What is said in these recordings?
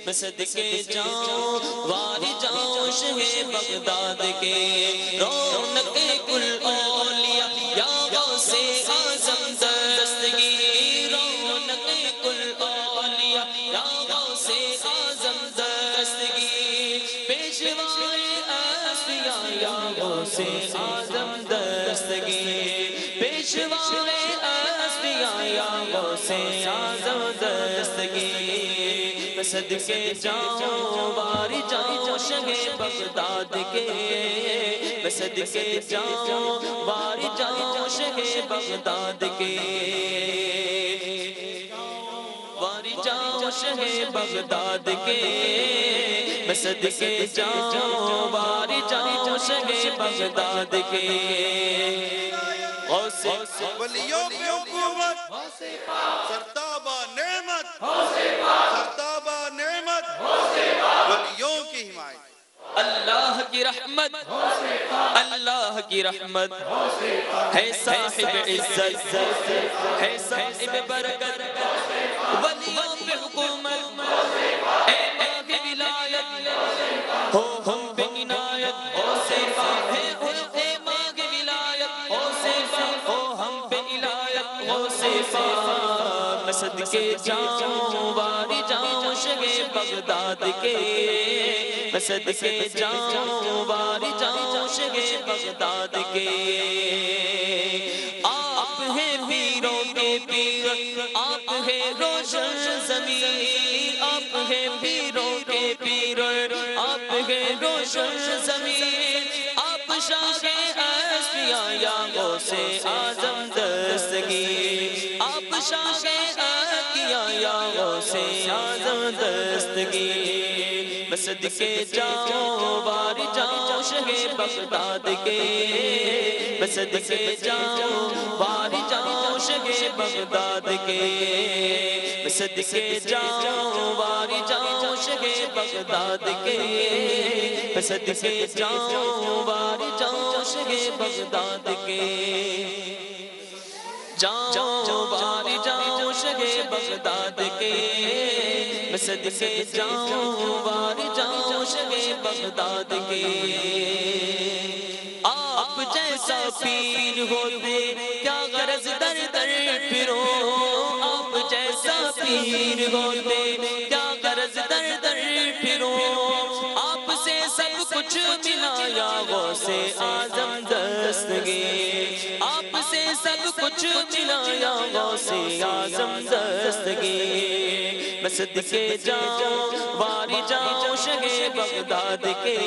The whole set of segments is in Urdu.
میں صدقے جاؤں واری جاؤں شہ بغداد کے رونق کل اولیاء یا غوث اعظم دستگیر رونق کل اولیاء یا غوث اعظم دستگیر پیشوائے اصفیاء یا غوث اعظم دستگیر پیشوائے اصفیاء یا غوث اعظم دستگیر میں صدقے جاؤں واری جاؤں شہ بغداد کے میں صدقے جاؤں واری جاؤں شہ بغداد کے واری جاؤں شہ بغداد کے میں صدقے جاؤں واری جاؤں شہ بغداد کے ولیوں کی حکومت سرتابہ نعمت سرتابہ نعمت ولیوں کی حمایت اللہ کی رحمت اللہ کی رحمت ہے صاحب عزت ہے صاحب برکت ولیوں کی حکومت اے ماہ ولایت ہو ہم پہ عنایت ہو صفات ہے اے ماہ ولایت ہو صفات ہو ہم پہ عنایت ہو صفات میں صدقے جاؤں واری جاؤں شہ بغداد کے میں صدقے جاؤں واری جاؤں شہ بغداد کے آپ ہیں پیروں کے پیر آپ ہیں روشن ضمیر آپ ہیں پیروں کے پیر آپ ہیں روشن ضمیر آپ شاہ اصفیاء یا غوث اعظم دستگیر آپ شاہ اصفیاء یا غوث اعظم دستگیر میں صدقے جاؤں واری جاؤں شہ بغداد کے میں صدقے جاؤں واری جاؤں شہ بغداد کے میں صدقے جاؤں واری جاؤں شہ بغداد کے میں صدقے جاؤں واری جاؤں شہ بغداد کے جاؤں واری جاؤں شہ بغداد کے میں صدقے جاؤں واری جاؤں شہ بغداد کے آپ جیسا پیر ہوتے کیا غرض در در پھرو آپ جیسا پیر ہوتے کیا غرض در در پھرو آپ سے سب کچھ ملا یا غوث اعظم دستگیر آپ سے سب کچھ ملا یا غوث اعظم دستگیر میں صدقے جاؤں واری جاؤں شہ بغداد کے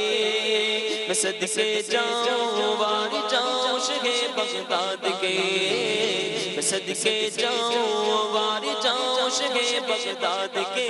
میں صدقے جاؤں واری جاؤں شہ بغداد کے میں صدقے جاؤں واری جاؤں شہ بغداد کے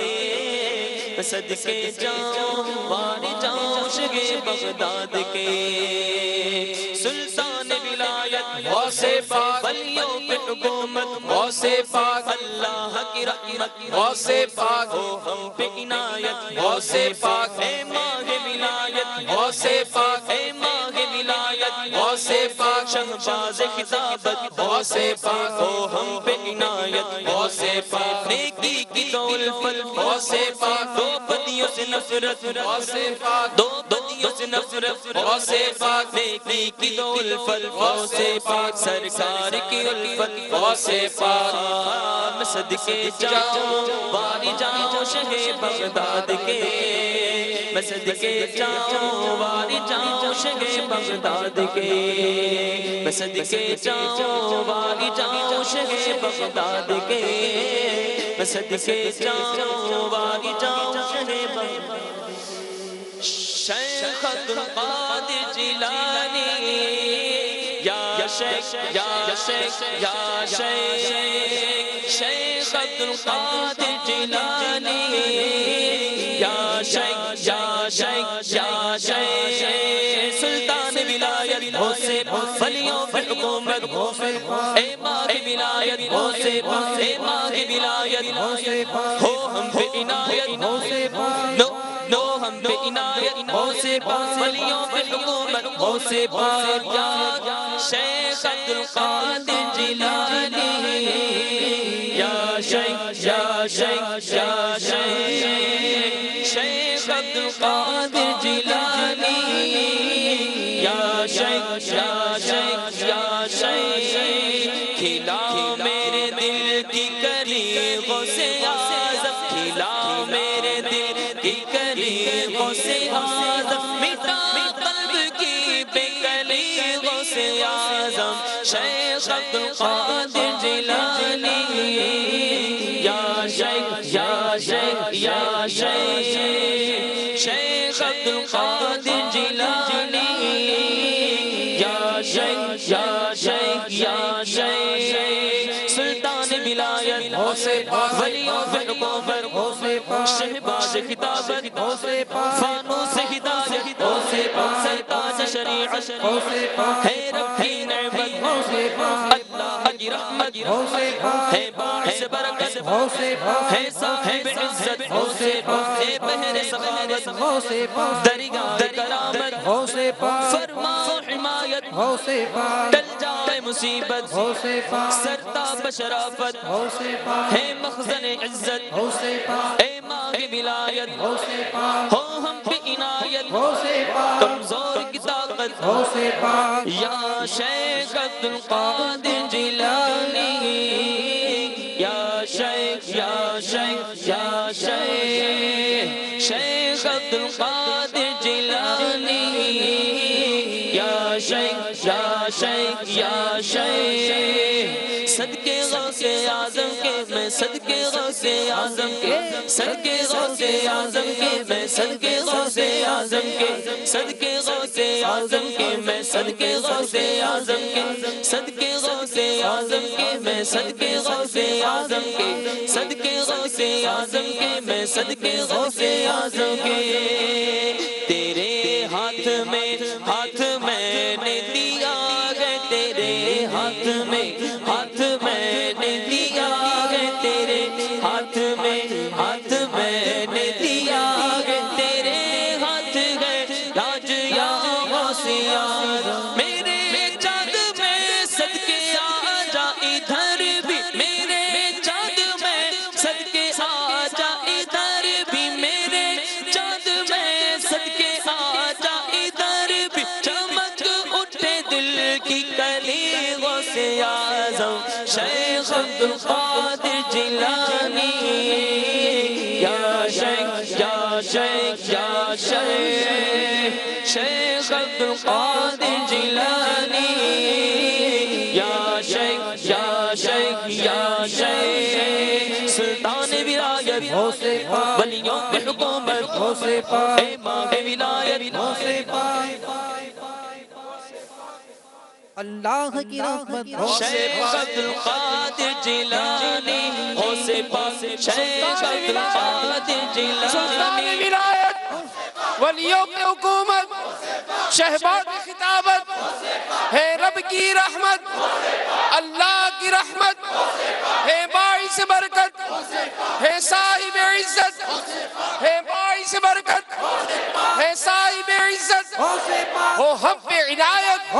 میں صدقے جاؤں واری جاؤں شہ بغداد کے سلطان ولایت غوث پاک ولیوں پہ حکومت غوث پاک اللہ کی رحمت غوث پاک ہو ہم پہ عنایت غوث پاک اے ماہ ولایت غوث پاک اے ماہ ولایت غوث پاک شہباز خطابت غوث پاک ہو ہم پہ عنایت غوث پاک نیکی کی دولت غوث پاک دو بدیوں سے نفرت غوث پاک دو بدیوں سے نفرت غوث پاک نیکی کی دولت غوث پاک سرکار کی الفت غوث پاک میں صدقے جاؤں واری جاؤں شہ بغداد کے میں صدقے جاؤں واری جاؤں شہ بغداد کے میں صدقے جاؤں واری جاؤں شہ بغداد کے میں صدقے جاؤں واری جاؤں شہ بغداد شیخ عبدالقادر جیلانی یا شیخ یا شیخ یا شیخ شیخ عبدالقادر جیلانی یا شیخ یا شیخ یا شیخ سلطان ولایت غوث ولیوں پہ حکومت اے ماہ ولایت غوث اے ماہ ولایت ہو ہم پہ عنایت نو ہم پہ عنایت غوث پاک ولیوں پہ حکومت غوث پاک یا شیخ عبدالقادر جیلانی یا شیخ یا شیخ یا شیخ شیخ عبد القادر جیلانی یا شیخ یا شیخ یا شیخ کھلا میرے دل کی کلی غوث اعظم کھلا میرے دل کی کلی غوث اعظم مٹا قلب کی بے کلی غوث اعظم شیخ عبد القادر جیلانی یا شیخ یا شیخ یا شیخ شیخ عبد القادر جیلانی یا شیخ یا شیخ یا شیخ سلطان ولایت ولیوں پہ حکومت شہباز خطابت فانوس ہدایت سرتاج شریعت ہے رب کی نعمت اللہ کی رحمت ہے باعث برکت ہے صاحب عزت ہے بہر سخاوت درگاہ کرامت فرما حمایت ٹل جائے مصیبت سرتاب شرافت ہے مخزن عزت اے ماہ ولایت ہو ہم پہ عنایت کمزور کی طاقت یا شیخ عبد القادر جیلانی یا شیخ یا شیخ یا شیخ شیخ عبد القادر جیلانی یا شیخ یا شیخ یا شیخ صدقے غوث اعظم کے میں صدقے غوث اعظم کے صدقے غوث اعظم کے میں صدقے غوث اعظم کے صدقے غوث اعظم کے میں صدقے غوث اعظم کے صدقے غوث اعظم کے میں صدقے غوث اعظم کے صدقے غوث اعظم کے میں صدقے غوث اعظم کے تیرے ہاتھ میں نے دیا ہے تیرے ہاتھ میں نے دیا ہے تیرے ہاتھ میں نے دیا ہے تیرے ہاتھ ہے راج یا غوث اعظم میرے چاند میں صدقے آ جا ادھر بھی میرے چاند میں صدقے آ جا ادھر بھی میرے چاند میں صدقے آ جا ادھر بھی چمک اٹھے دل کی کلی غوث اعظم شیخ عبد القادر جیلانی یا شیخ یا شیخ یا شیخ شیخ عبد القادر جیلانی یا شیخ یا شیخ یا شیخ سلطان ولایت ولیوں پہ حکومت اے ماہ ولایت اللہ کی رحمت شیخ عبد القادر جیلانی غوث پاک شیخ عبد القادر سلطان جیلانی ولایت ولیوں کی حکومت شہباز کی خطابت ہے رب کی رحمت اللہ کی رحمت ہے باعث برکت ہے صاحب عزت ہے باعث برکت ہے صاحب عزت ہو ہم پہ عنایت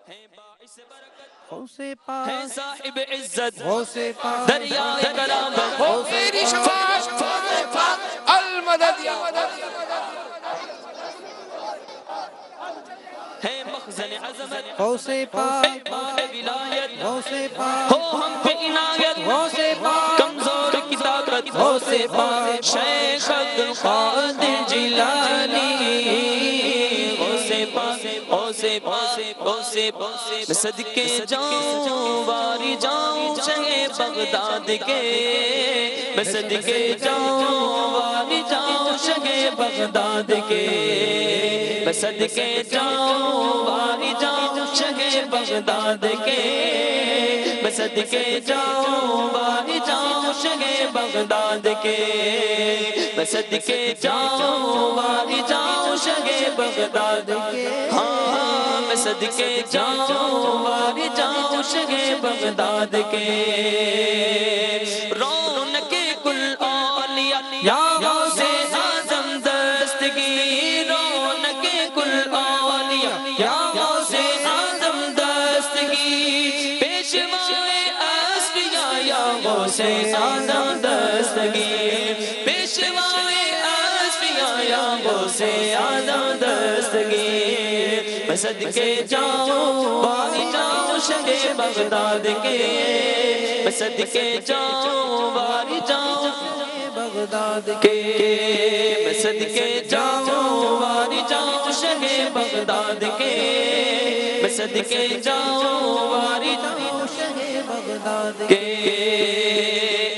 ہے صاحب عزت دریائے کرامت ہو میری شفاعت المدد یا ہے مخزن عظمت غوث اے پاک ماہ ولایت غوث پاک ہو ہم پہ عنایت غوث پاک کمزور کی طاقت غوث پاک شیخ عبد القادر جیلانی غوث پاک غوث پاک صدقے جاؤں واری جاؤں شہ بغداد کے میں صدقے جاؤں واری جاؤں شہ بغداد کے میں صدقے جاؤں واری جاؤں شہ بغداد کے میں صدقے جاؤں واری جاؤں شہ بغداد کے میں صدقے جاؤں واری جاؤں شہ بغداد کے ہاں میں صدقے جاؤں واری جاؤں شہ بغداد کے رونق کل اولیاء یا غوث اعظم دستگیر رونق کل اولیاء یا غوث اعظم دستگیر پیشوائے اصفیاء یا غوث اعظم دستگیر پیشوائے غوث اعظم دستگیر میں صدقے جاؤں باری جاؤں شہ بغداد کے میں صدقے جاؤں باری جاؤں بغداد کے میں صدقے جاؤں باری جاؤں شہ بغداد کے میں صدقے جاؤں باری جاؤں شہ بغداد کے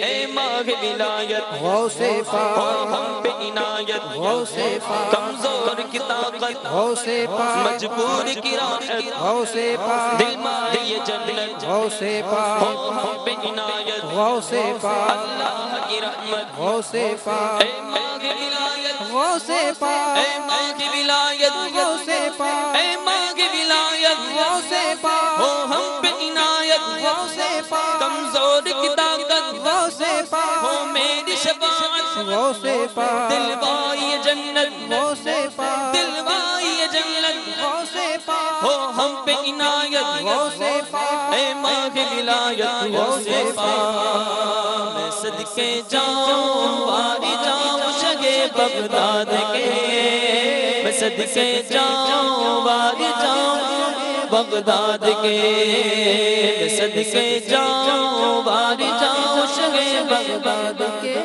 اے ماہ ولایت غوث پاک ہم پہ عنایت غوث پاک کمزور کی طاقت غوث پاک مجبور کی راحت غوث پاک دل ماہی جنت غوث پاک ہم پہ عنایت غوث پاک اللہ کی رحمت غوث پاک اے ماہ ولایت غوث پاک اے ماہ ولایت غوث پاک اے ماہ ولایت غوث پاک ہو ہم پہ عنایت غوث پاک کمزور کی طاقت غوث پاک ہو میری شفاعت غوث پاک دلوائی جنت غوث پاک دلوائی جنت غوث پاک ہو ہم پہ عنایت غوث پاک اے ماہ ولایت غوث پاک میں صدقے جاؤں باری جاؤں شہ بغداد کے میں صدقے جاؤں باری جاؤں بغداد کے میں صدقے جاؤں باری جاؤں شہ بغداد کے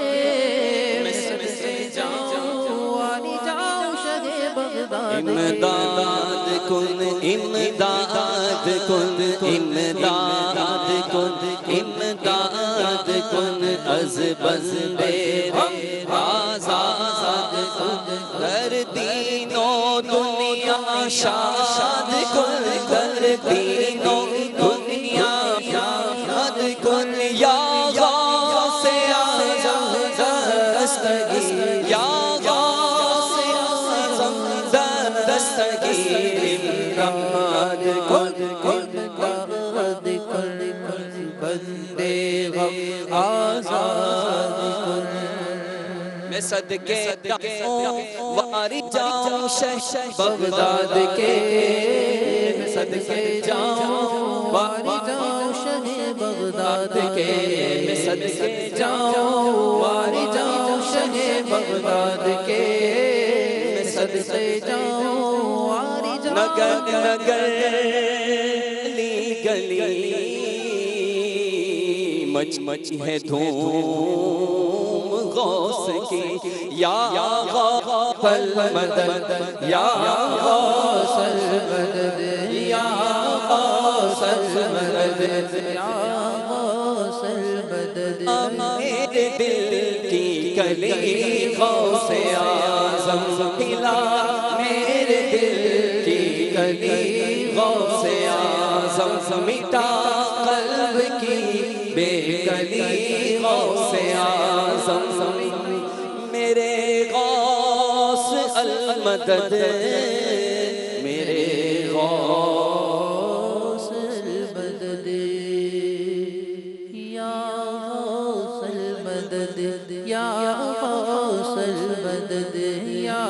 میں صدقے جاؤں والی جاؤ شہ بغداد امداد کن امداد کن امداد کن امداد کن از بندے آزاد کن کر دین و دنیا شاد کن کر دین و دنیا شاد کن یا غوث اعظم دستگیر یا غوث اعظم دستگیر امداد کن بندے غم آزاد کن میں صدقے جاؤں واری جاؤں شہ بغداد کے میں صدقے جاؤں والی جاؤ شہ بغداد کے میں صدقے جاؤں والی جاؤ شہ بغداد کے میں صدقے جاؤں والی جاؤ نگر نگر گلی گلی مچ مچ ہے دھوم غوث کی یا غوث المدد یا غوث المدد یا غوث المدد یا غوث المدد میرے دل کی کلی غوث اعظم پلا میرے دل کی کلی غوث اعظم مٹا قلب کی بے کلی غوث اعظم میرے غوث المدد میرے غوث المدد یا غوث المدد یا غوث المدد یا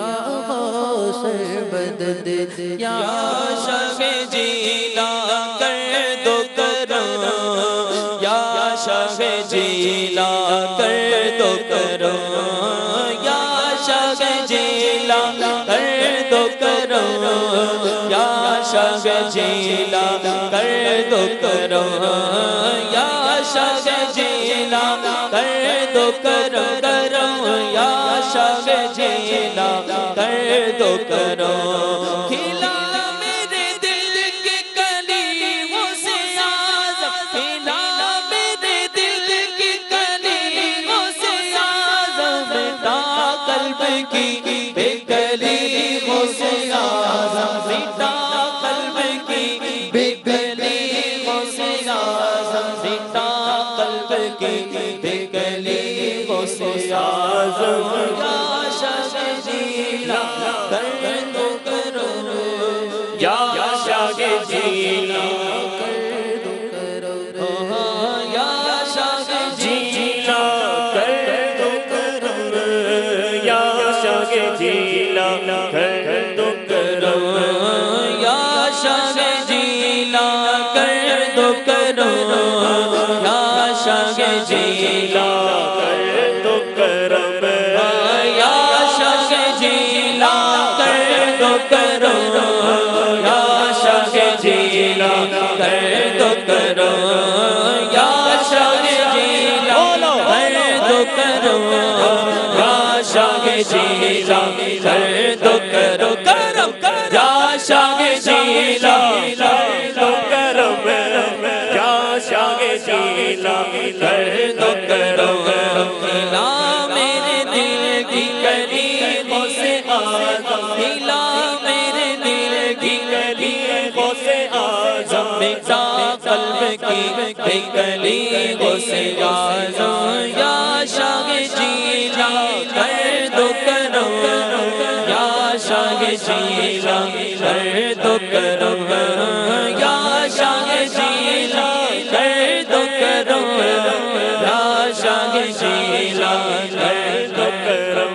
غوث المدد یا شاہ جیلا کر دو کرم یا شاہ جیلا کر دو کرم یا شاہ جیلا کر دو کرم یا شاہ جیلا کر دو کرم یا شاہ جیلا کر دو کرم کرم یا شاہ جیلا کر دو کرم کھلا میرے دل کی کلی غوث اعظم کھلا میرے دل کی کلی غوث اعظم مٹا قلب کی بے کلی غوث اعظم مٹا قلب کی بے کلی غوث اعظم مٹا قلب کی بے کلی غوث اعظم یا شاہ جیلا کر دو کرم یا شاہ جیلا کر دو کرم یا شاہ جیلا کر دو کرم یا شاہ جیلا کر دو کرم یا شاہ جیلا کر دو کرم یا شاہ جیلا کر دو کرم یا شاہ جیلا کرو یا شاہ جیلا کر دو کرو یا شاہ جیلا کر دو کرو یا شاہ جیلا کر دو کرو کرم یا شاہ جیلا کر دو کرم یا شاہ جیلا کر دو کرو ہلا میرے دل کی کلیوں سے آزم ہلا میرے دل کی کلیوں سے آزم مٹا قلب کی کلیوں سے آزم یا شاہ جیلا کر دو کرو یا شاہ جیلا کر دو کرو یا شاہ جیلا کر دو کرو یا شاہ جیلا کر دو کرو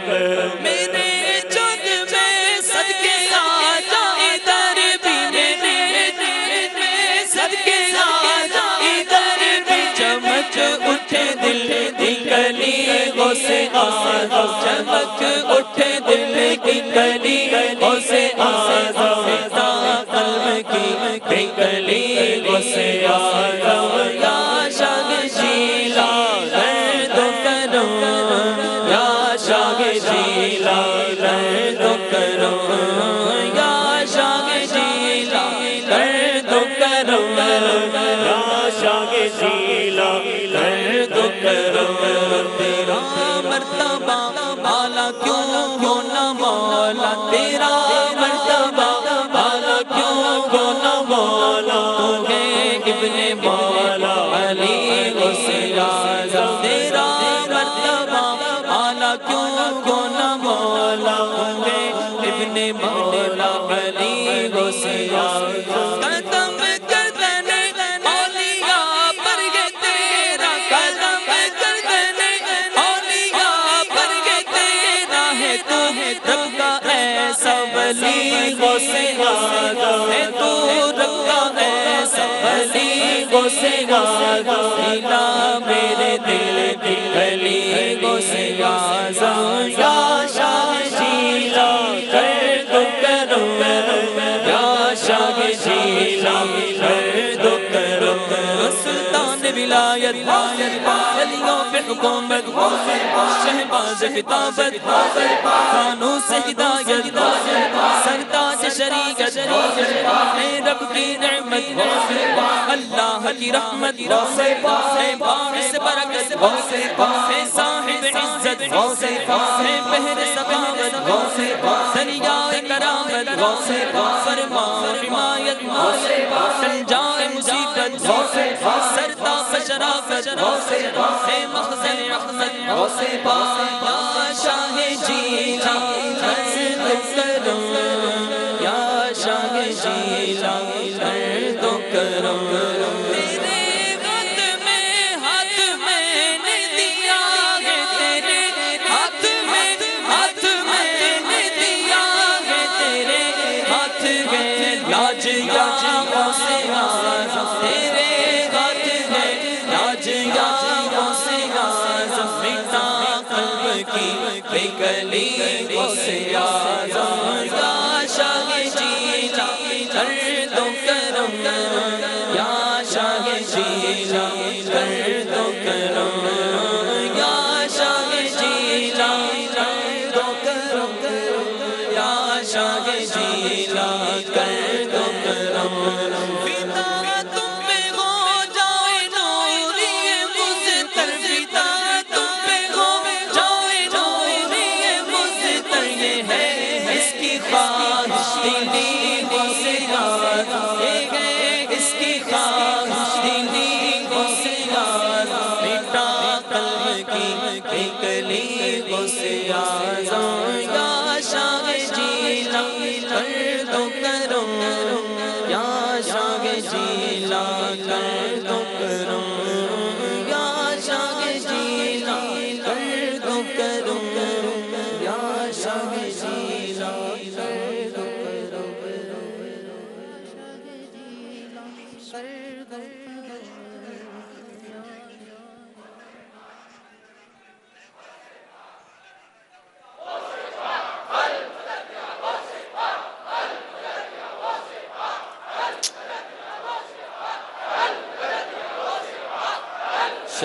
میرے جگ میں صدقے آ جا ادھر بھی میرے جگ میں صدقے آ جا ادھر بھی چمک اٹھے دل کی کلیوں سے آزم چمک اٹھے دل کی کلیوں سے آزم مٹا قلب کی کلیوں سے آزم یا شاہ جیلا کر دو کرو یا شاہ جیلا کر دو کرو یا شاہ جیلا کر دو کرو یا شاہ جیلا کر دو کرو تیرا مرتبہ اعلیٰ کیوں ہو نہ مولا تیرا مرتبہ اعلیٰ کیوں ہو نہ مولا تو ہے ابن مولا علی غوث اعظم تیرا مرتبہ اعلیٰ کیوں ہو نہ مولا تو ہے ابن مولا علی غوث اعظم قدم گردنے اولیاء پر یہ تیرا قدم گردنے اولیاء پر یہ تیرا ہے تو رب کا ایسا ولی غوث اعظم ہے تو رب کا ایسا ولی غوث اعظم ہلا میرے دل کی کلیوں سے آزم یا شاہ جیلا کر دو کرو یا شاہ جیلا کر دو کرو سلطان ولایت ولیوں پہ حکومت شہباز خطابت خانوں سے ہدایت سردار شریعت اے رب کی نعمت اللہ کی رحمت اے باعث برکت اے صاحب عزت اے بحر سخاوت دریائے کرامت فرما حمایت سنجائے مصیبت سرتاپ شرافت اے مخزن رحمت یا شاہ جیلا کر دو کرو یا شاہ جیلا کر دو کرو میرے ہاتھ میں نے دیا ہے تیرے ہاتھ میں نے دیا ہے تیرے ہاتھ ہے لاج یا غوث اعظم تیرے ہاتھ ہے لاج یا غوث اعظم مٹا قلب کی کلیوں سے آزم یا شاہ جیلا کر دو کرو یا شاہ جیلا کر دو کرو یا شاہ جیلا کر دو کرو یا شاہ جیلا کر دو کرو فدا تم پہ ہو جائے نوری مزتر فدا تم پہ ہو جائے نوری مزتر یہ ہے اس کی خواہش دلی غوث اعظم یہ ہے اس کی خواہش دلی غوث اعظم مٹا قلب کی کلیوں سے آزم یا شاہ جیلا کر دو کرو یا شاہ جیلا کر دو کرو یا شاہ جیلا کر دو کرو یا شاہ جیلا کر دو کرو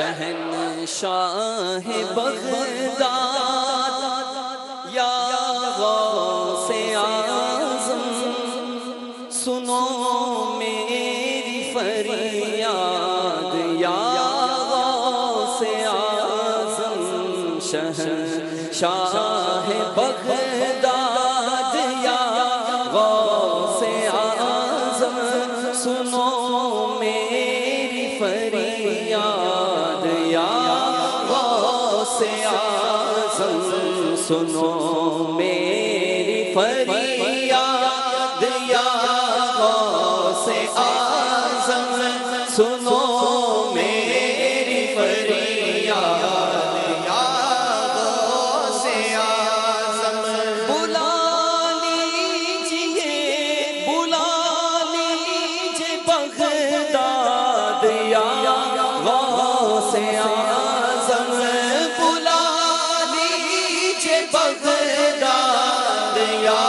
شہنشاہ بغداد یا غوث اعظم سنو میری فریاد یا غوث اعظم شہنشاہ بغداد یا غوث اعظم سنو میری فریاد یا غوث اعظم سنو میری فریاد یا غوث اعظم سنو میری فریاد یا غوث اعظم بلا لیجئے بغداد یا غوث اعظم بلا لیجئے بغداد یا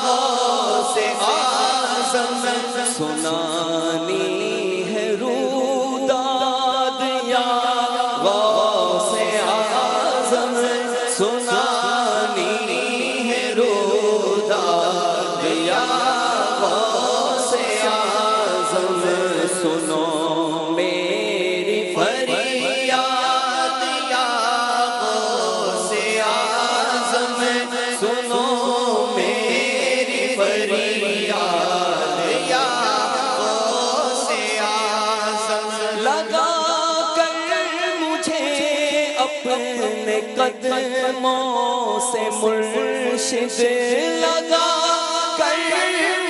غوث اعظم سنانی ہے روداد یا غوث اعظم سنانی ہے روداد یا غوث اعظم سنو میری فریاد یا غوث اعظم سنو میری فریاد یا غوث اعظم لگا کر مجھے اپنے قدموں سے مرشد لگا کر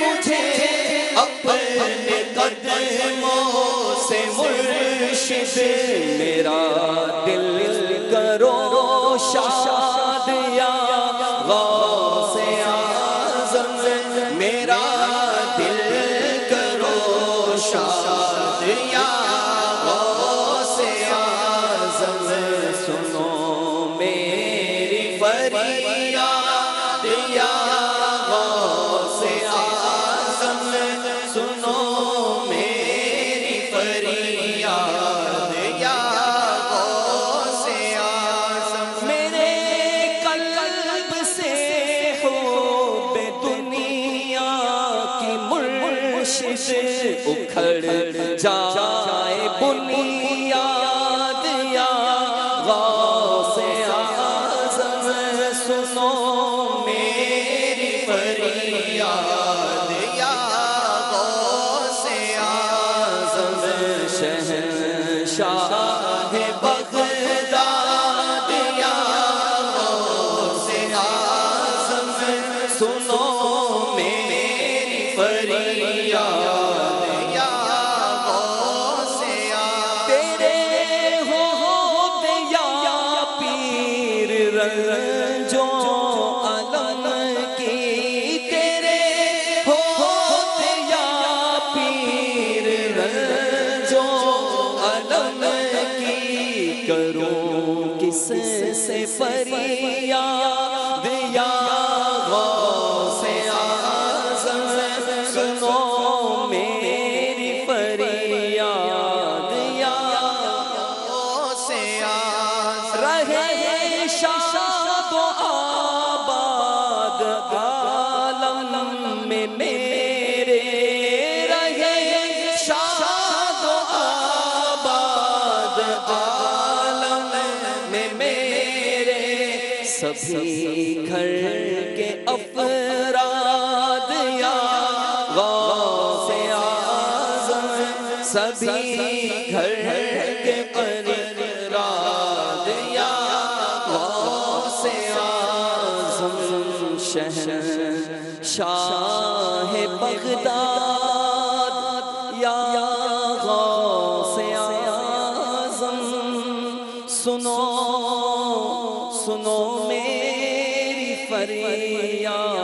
مجھے اپنے قدموں سے مرشد میرا دل کرو شاد یا غوث اعظم میرا دل کرو شاد یا غوث اعظم سنو میری فریاد یا غوث اعظم سنو میری فریاد یا غوث اعظم میرے قلب سے حب دنیا کی مرشد اکھڑ جائے بنیاد یا غوث اعظم سنو میری فریاد یا غوث اعظم شہنشاہ بغداد یا غوث اعظم سنو میری فریاد یا غوث اعظم تیرے ہوتے یا پیر رنجو علم کی تیرے ہوتے یا پیر رنجو علم کی کروں کس سے فریاد یا غوث اعظم سنو میری فریاد یا غوث اعظم رہے شاد و آباد عالم میں میرے رہے شاد و آباد عالم میں میرے سبھی گھر کے افراد یا غوث اعظم سبھی گھر کے افراد یا غوث اعظم شہنشاہ بغداد یا غوث اعظم سنو میری فریاد